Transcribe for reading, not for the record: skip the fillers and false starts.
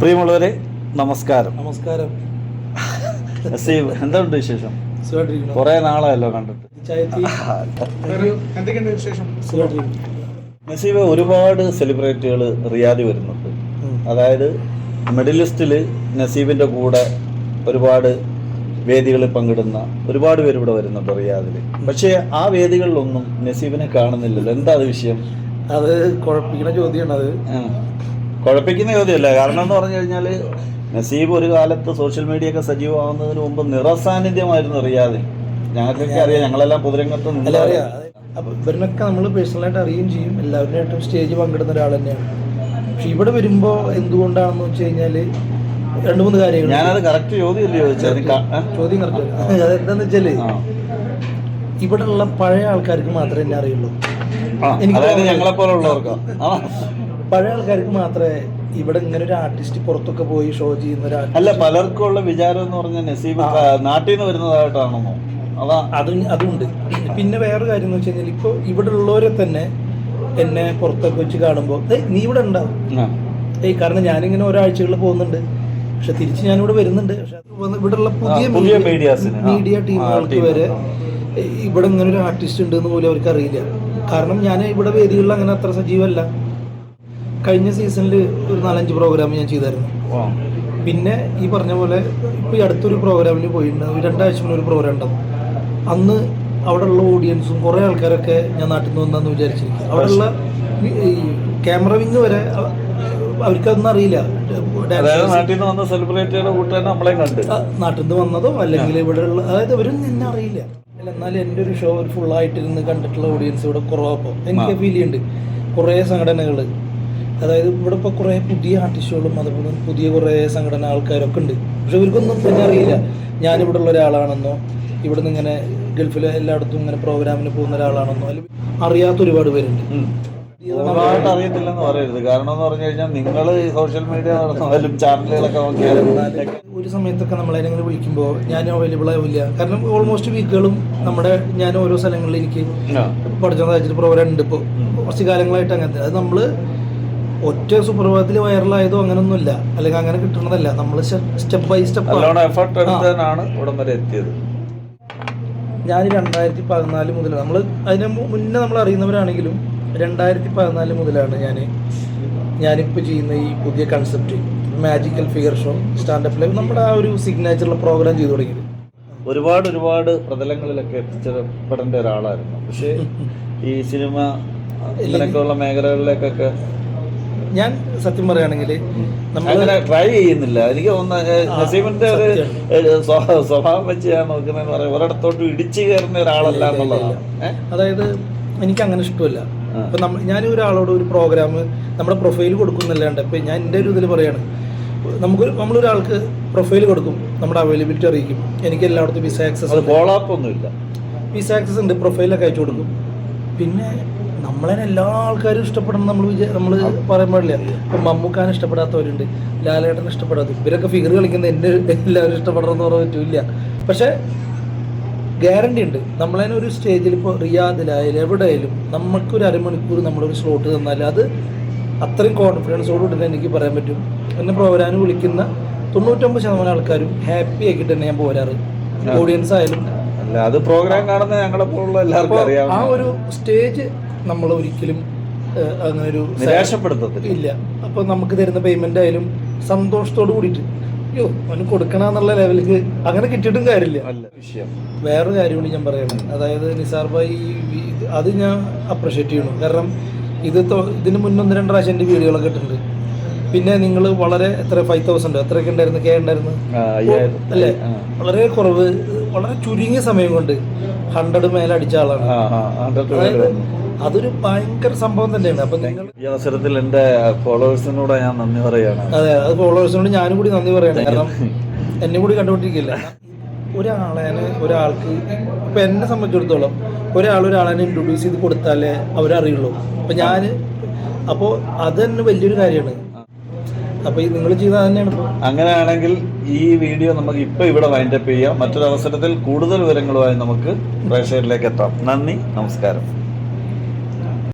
പ്രിയമുള്ളവരെ നമസ്കാരം. നമസ്കാരം. നസീബ്, എന്തുണ്ട് വിശേഷം? കുറെ നാളായല്ലോ കണ്ടിട്ട്. നസീബ്, ഒരുപാട് സെലിബ്രിറ്റികൾ റിയാദിൽ വരുന്നുണ്ട്. അതായത് മിഡിൽ ഈസ്റ്റില് നസീബിന്റെ കൂടെ ഒരുപാട് വേദികളിൽ പങ്കിടുന്ന ഒരുപാട് പേര് ഇവിടെ വരുന്നുണ്ട് റിയാദിൽ. പക്ഷേ ആ വേദികളിലൊന്നും നസീബിനെ കാണുന്നില്ലല്ലോ. എന്താ അത് വിഷയം? അത് കുഴപ്പിക്കുന്ന ചോദ്യമാണ്. അത് കുഴപ്പിക്കുന്ന ചോദ്യമല്ല. കാരണം എന്ന് പറഞ്ഞു കഴിഞ്ഞാൽ നസീബ് ഒരു കാലത്ത് സോഷ്യൽ മീഡിയ ഒക്കെ സജീവമാകുന്നതിന് മുമ്പ് നിറസാന്നിധ്യമായിരുന്നു റിയാദിൽ. ഞങ്ങൾക്കൊക്കെ അറിയാം, ഞങ്ങളെല്ലാം പൊതുരംഗത്ത് അറിയാം. അപ്പൊ ഇവരിനൊക്കെ നമ്മൾ പേഴ്സണലായിട്ട് അറിയുകയും ചെയ്യും. എല്ലാവരുമായിട്ടും സ്റ്റേജ് പങ്കിടുന്ന ഒരാൾ തന്നെയാണ്. പക്ഷെ ഇവിടെ വരുമ്പോ എന്തുകൊണ്ടാണെന്ന് വെച്ച് കഴിഞ്ഞാല് 2-3 കാര്യങ്ങൾ. ഞാനത് കറക്റ്റ് ചോദ്യമല്ലേ ചോദിച്ചത്? ചോദ്യം കറക്റ്റ്. അതെന്താന്ന് വെച്ചാല് ഇവിടെ ഉള്ള പഴയ ആൾക്കാർക്ക് മാത്രമേ എന്നെ അറിയുള്ളൂ. ഞങ്ങളെ പോലുള്ളവർക്ക്, പഴയ ആൾക്കാർക്ക് മാത്രമേ ഇവിടെ ഇങ്ങനെ ഒരു ആർട്ടിസ്റ്റ് പുറത്തൊക്കെ പോയി ഷോ ചെയ്യുന്ന അല്ല. പലർക്കും ഉള്ള വിചാരം എന്ന് പറഞ്ഞാൽ നസീബ് നാട്ടിൽ നിന്ന് വരുന്നതായിട്ടാണെന്നോ? അതുണ്ട്. പിന്നെ വേറൊരു കാര്യം എന്ന് വെച്ച് കഴിഞ്ഞാൽ ഇപ്പൊ ഇവിടെ ഉള്ളവരെ തന്നെ എന്നെ പുറത്തൊക്കെ വെച്ച് കാണുമ്പോൾ നീ ഇവിടെ ഉണ്ടാവും. കാരണം ഞാനിങ്ങനെ ഒരാഴ്ചകളിൽ പോകുന്നുണ്ട്. പക്ഷെ തിരിച്ച് ഞാനിവിടെ വരുന്നുണ്ട്. പക്ഷെ ഇവിടെയുള്ള പുതിയ മീഡിയ ടീമുകൾക്ക് വരെ ഇവിടെ ഇങ്ങനെ ഒരു ആർട്ടിസ്റ്റ് ഉണ്ടെന്ന് പോലും അവർക്ക് അറിയില്ല. കാരണം ഞാൻ ഇവിടെ വേദികളിൽ അങ്ങനെ അത്ര സജീവമല്ല. കഴിഞ്ഞ സീസണിൽ ഒരു 4-5 പ്രോഗ്രാം ഞാൻ ചെയ്തായിരുന്നു. പിന്നെ ഈ പറഞ്ഞ പോലെ ഇപ്പോൾ ഈ അടുത്തൊരു പ്രോഗ്രാമിന് പോയിട്ടുണ്ട്. 2 ആഴ്ച മുന്നേ ഒരു പ്രോഗ്രാം ഉണ്ടാവും. അന്ന് അവിടെയുള്ള ഓഡിയൻസും കുറേ ആൾക്കാരൊക്കെ ഞാൻ നാട്ടിൽ നിന്ന് വന്നാന്ന് വിചാരിച്ചിരിക്കും. അവിടെയുള്ള ഈ ക്യാമറ വിങ് വരെ അവർക്കതൊന്നും അറിയില്ല. നാട്ടിൽ നിന്ന് വന്ന സെലിബ്രിറ്റിയുടെ കൂട്ടാൻ നമ്മളെ കണ്ട് നാട്ടിൽ നിന്ന് വന്നതോ അല്ലെങ്കിൽ ഇവിടെയുള്ള, അതായത് അവരും നിന്നെ അറിയില്ല. എന്നാലും എൻ്റെ ഒരു ഷോ ഒരു ഫുള്ളായിട്ടിരുന്ന് കണ്ടിട്ടുള്ള ഓഡിയൻസ് ഇവിടെ കുറവാപ്പോൾ എനിക്ക് ഫീൽ ചെയ്യുന്നുണ്ട്. കുറേ സംഘടനകൾ, അതായത് ഇവിടെ ഇപ്പോൾ കുറേ പുതിയ ആർട്ടിസ്റ്റുകളും അതുപോലെ പുതിയ കുറേ സംഘടന ആൾക്കാരൊക്കെ ഉണ്ട്. പക്ഷെ ഇവർക്കൊന്നും തന്നെ അറിയില്ല ഞാനിവിടെ ഉള്ള ഒരാളാണെന്നോ ഇവിടെ നിന്ന് ഇങ്ങനെ ഗൾഫിൽ എല്ലായിടത്തും ഇങ്ങനെ പ്രോഗ്രാമിന് പോകുന്ന ഒരാളാണെന്നോ അല്ലെങ്കിൽ അറിയാത്ത ഒരുപാട് പേരുണ്ട്. അറിയത്തില്ലെന്ന് പറയരുത്. കാരണം എന്ന് പറഞ്ഞു കഴിഞ്ഞാൽ നിങ്ങൾ സോഷ്യൽ മീഡിയ നടന്നാലും ചാനലുകളൊക്കെ നോക്കിയാലും ഒരു സമയത്തൊക്കെ നമ്മളതിനെ വിളിക്കുമ്പോൾ ഞാൻ അവൈലബിൾ ആവില്ല. കാരണം ഓൾമോസ്റ്റ് വീക്കുകളും ഞാൻ ഓരോ സ്ഥലങ്ങളിൽ എനിക്ക് പഠിച്ച സാഹചര്യം പ്രോഗ്രാം ഉണ്ട്. ഇപ്പോൾ കുറച്ച് കാലങ്ങളായിട്ട് അങ്ങനത്തെ അത് നമ്മൾ ഒറ്റ സുപ്രഭാതത്തിൽ വൈറലായതോ അങ്ങനൊന്നുമില്ല, അല്ലെങ്കിൽ അങ്ങനെ കിട്ടുന്നതല്ല. നമ്മൾ സ്റ്റെപ്പ് ബൈ സ്റ്റെപ്പ് എഫർട്ട് എടുത്തതിനാണ് ഇവിടം വരെ എത്തിയത്. ഞാൻ 2014 മുതൽ, നമ്മൾ അതിന് മുന്നേ നമ്മൾ അറിയുന്നവരാണെങ്കിലും 2014 മുതലാണ് ഞാനിപ്പോൾ ചെയ്യുന്ന ഈ പുതിയ concept magical figure show, stand up live, നമ്മുടെ ആ ഒരു സിഗ്നേച്ചറുള്ള പ്രോഗ്രാം ചെയ്തു തുടങ്ങിയത്. ഒരുപാട് പ്രതലങ്ങളിലൊക്കെ എത്തിച്ചപ്പെടേണ്ട ഒരാളായിരുന്നു. പക്ഷേ ഈ സിനിമ ഇതിനൊക്കെയുള്ള മേഖലകളിലേക്കൊക്കെ ഞാൻ സത്യം പറയുകയാണെങ്കിൽ നമ്മൾ ട്രൈ ചെയ്യുന്നില്ല. എനിക്ക് തോന്നുന്നത് നസീബിന്റെ ഒരു സ്വഭാവം വെച്ച് ഞാൻ നോക്കുന്നതെന്ന് പറയാം, ഒരിടത്തോട്ട് ഇടിച്ചു കയറുന്ന ഒരാളല്ല എന്നുള്ളതാണ്. അതായത് എനിക്ക് അങ്ങനെ ഇഷ്ടമല്ല. ഇപ്പം ഞാൻ ഒരാളോട് ഒരു പ്രോഗ്രാം നമ്മുടെ പ്രൊഫൈൽ കൊടുക്കുന്നല്ലാണ്ട്, ഇപ്പം ഞാൻ എൻ്റെ ഒരു ഇതിൽ പറയുകയാണ്, നമ്മളൊരാൾക്ക് പ്രൊഫൈൽ കൊടുക്കും, നമ്മുടെ അവൈലബിലിറ്റി അറിയിക്കും. എനിക്ക് എല്ലായിടത്തും വിസ ആക്സസ്, ഫോളോഅപ്പൊന്നുമില്ല, വിസ ആക്സസ് ഉണ്ട്, പ്രൊഫൈലൊക്കെ അയച്ചു കൊടുക്കും. പിന്നെ നമ്മളെ എല്ലാ ആൾക്കാരും ഇഷ്ടപ്പെടണം നമ്മൾ പറയാൻ പാടില്ല. ഇപ്പം മമ്മൂക്കാനെ ഇഷ്ടപ്പെടാത്തവരുണ്ട്, ലാലേട്ടനെ ഇഷ്ടപ്പെടാത്ത, ഇവരൊക്കെ ഫിഗർ കളിക്കുന്ന എൻ്റെ എല്ലാവരും ഇഷ്ടപ്പെടണം എന്ന് പറയാൻ പറ്റില്ല. പക്ഷേ ഗ്യാരണ്ടി ഉണ്ട്. നമ്മളതിനെ ഒരു സ്റ്റേജിൽ ഇപ്പോൾ റിയാദിലായാലും എവിടെയായാലും നമുക്കൊരു അരമണിക്കൂർ നമ്മളൊരു സ്ലോട്ട് തന്നാൽ അത് അത്രയും കോൺഫിഡൻസോടുകൂടി എനിക്ക് പറയാൻ പറ്റും. എന്നെ പ്രോഗ്രാമിന് വിളിക്കുന്ന 99% ആൾക്കാരും ഹാപ്പി ആക്കിയിട്ട് തന്നെ ഞാൻ പോരാറ്. ഓഡിയൻസ് ആയാലും അത് പ്രോഗ്രാം കാണുന്ന ഞങ്ങളെ പോലുള്ള എല്ലാവർക്കും അറിയാം. ആ ഒരു സ്റ്റേജ് നമ്മൾ ഒരിക്കലും അങ്ങനെ ഒരു നിരാശപ്പെടുത്തില്ല. അപ്പോൾ നമുക്ക് തരുന്ന പേയ്മെന്റ് ആയാലും സന്തോഷത്തോട് കൂടിയിട്ട് അവന് കൊടുക്കണമെന്നുള്ള ലെവലിലേക്ക് അങ്ങനെ കിട്ടിയിട്ടും കാര്യമില്ല. വേറൊരു കാര്യം കൂടി ഞാൻ പറയണം, അതായത് നിസാർ ഭായി അത് ഞാൻ അപ്രിഷ്യേറ്റ് ചെയ്യണം. കാരണം ഇതിന് മുന്നേ 1-2 പ്രാവശ്യം എൻ്റെ വീഡിയോകളൊക്കെ ഇട്ടിട്ടുണ്ട്. പിന്നെ നിങ്ങൾ വളരെ 5,000 എത്രയൊക്കെ ഉണ്ടായിരുന്നു, ഉണ്ടായിരുന്നു അല്ലേ? വളരെ കുറവ്, വളരെ ചുരുങ്ങിയ സമയം കൊണ്ട് 100 മേലെ അടിച്ച ആളാണ്. അതായത് അതൊരു ഭയങ്കര സംഭവം തന്നെയാണ്. അപ്പൊ നിങ്ങൾ ഈ അവസരത്തിൽ എന്റെ ഫോളോവേഴ്സിനോട് ഞാൻ നന്ദി പറയാണ്. അതെ, അത് ഫോളോവേഴ്സിനോട് ഞാനും കൂടി നന്ദി പറയാണ്. കാരണം എന്നെ കൂടി കണ്ടുകൊണ്ടിരിക്കില്ല. ഒരാൾക്ക് ഇപ്പൊ എന്നെ സംബന്ധിച്ചിടത്തോളം ഒരാളെ ഇൻട്രൊഡ്യൂസ് ചെയ്ത് കൊടുത്താലേ അവരറിയുള്ളൂ. അപ്പോൾ അത് തന്നെ വലിയൊരു കാര്യമാണ്. അപ്പൊ നിങ്ങൾ ചെയ്താൽ തന്നെയാണ്. അങ്ങനെയാണെങ്കിൽ ഈ വീഡിയോ നമുക്ക് ഇപ്പൊ ഇവിടെ വൈൻഡപ്പ് ചെയ്യാം. മറ്റൊരു അവസരത്തിൽ കൂടുതൽ വിവരങ്ങളുമായി നമുക്ക് പ്രേക്ഷകരിലേക്ക് എത്താം. നന്ദി, നമസ്കാരം.